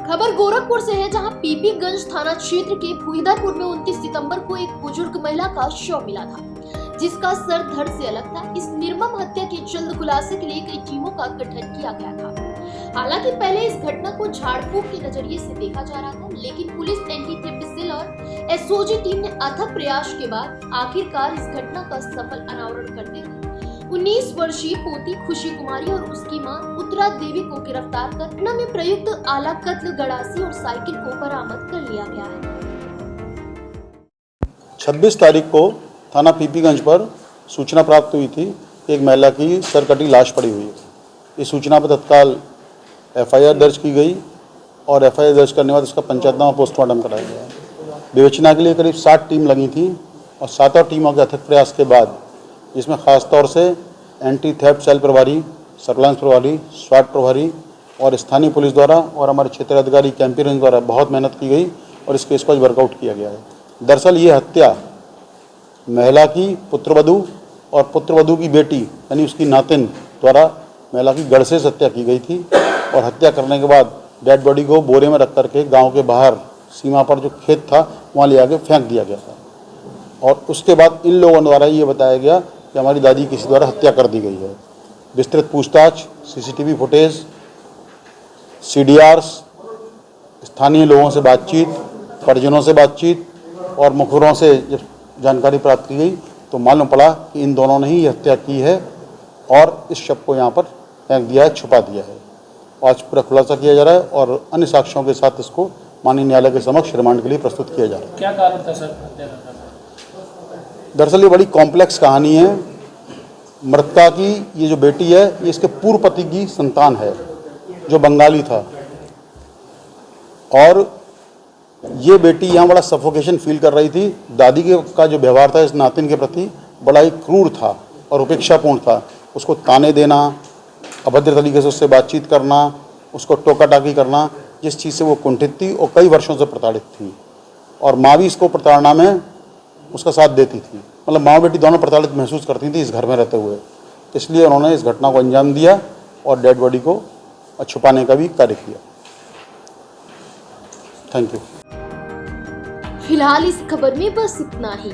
खबर गोरखपुर से है, जहां पीपीगंज थाना क्षेत्र के भुईदरपुर में 29 सितंबर को एक बुजुर्ग महिला का शव मिला था, जिसका सर धड़ से अलग था। इस निर्मम हत्या के जल्द खुलासे के लिए कई टीमों का गठन किया गया था। हालांकि पहले इस घटना को झाड़ फूक के नजरिए से देखा जा रहा था, लेकिन पुलिस, एंटी थेफ्ट सेल और एसओजी टीम ने अथक प्रयास के बाद आखिरकार इस घटना का सफल अनावरण करते हुए 19 वर्षीय पोती खुशी कुमारी और उसकी मां उत्तरा देवी को गिरफ्तार कर घटना में प्रयुक्त आला कत्ल, गड़ासी और साइकिल को बरामद कर लिया गया है। 26 तारीख को थाना पीपीगंज पर सूचना प्राप्त हुई थी कि एक महिला की सरकटी लाश पड़ी हुई है। इस सूचना पर तत्काल एफआईआर दर्ज की गई और एफआईआर दर्ज करने के बाद उसका पंचायतनामा पोस्टमार्टम कराया गया। विवेचना के लिए करीब 60 टीम लगी थी और 7 टीमों के अथक प्रयास के बाद इसमें खास तौर से एंटी थेफ्ट सेल प्रभारी, सर्विलांस प्रभारी, स्वाट प्रभारी और स्थानीय पुलिस द्वारा और हमारे क्षेत्र अधिकारी कैंपेन द्वारा बहुत मेहनत की गई और इस केस को आज वर्कआउट किया गया है। दरअसल ये हत्या महिला की पुत्रवधू और पुत्रवधू की बेटी यानी उसकी नातिन द्वारा महिला की गढ़ से हत्या की गई थी और हत्या करने के बाद डेड बॉडी को बोरे में रख करके गांव के बाहर सीमा पर जो खेत था वहां ले आके फेंक दिया गया था और उसके बाद इन लोगों द्वारा ये बताया गया कि हमारी दादी किसी द्वारा हत्या कर दी गई है। विस्तृत पूछताछ, सीसीटीवी फुटेज, सीडीआरस, स्थानीय लोगों से बातचीत, परिजनों से बातचीत और मुखबिरों से जब जानकारी प्राप्त की गई तो मालूम पड़ा कि इन दोनों ने ही हत्या की है और इस शव को यहाँ पर फेंक दिया है, छुपा दिया है। आज पूरा खुलासा किया जा रहा है और अन्य साक्ष्यों के साथ इसको माननीय न्यायालय के समक्ष रिमांड के लिए प्रस्तुत किया जा रहा है। क्या कारण था सर हत्या का? दरअसल ये बड़ी कॉम्प्लेक्स कहानी है। मृतका की ये जो बेटी है ये इसके पूर्व पति की संतान है जो बंगाली था और ये बेटी यहाँ बड़ा सफोकेशन फील कर रही थी। दादी का जो व्यवहार था इस नातिन के प्रति बड़ा ही क्रूर था और उपेक्षापूर्ण था। उसको ताने देना, अभद्र तरीके से उससे बातचीत करना, उसको टोका टाकी करना, जिस चीज़ से वो कुंठित थी और कई वर्षों से प्रताड़ित थी और माँ भी इसको प्रताड़ना में उसका साथ देती थी। मतलब माँ बेटी दोनों प्रताड़ित महसूस करती थी इस घर में रहते हुए, इसलिए उन्होंने इस घटना को अंजाम दिया और डेड बॉडी को छुपाने का भी कार्य किया। Thank you. फिलहाल इस खबर में बस इतना ही।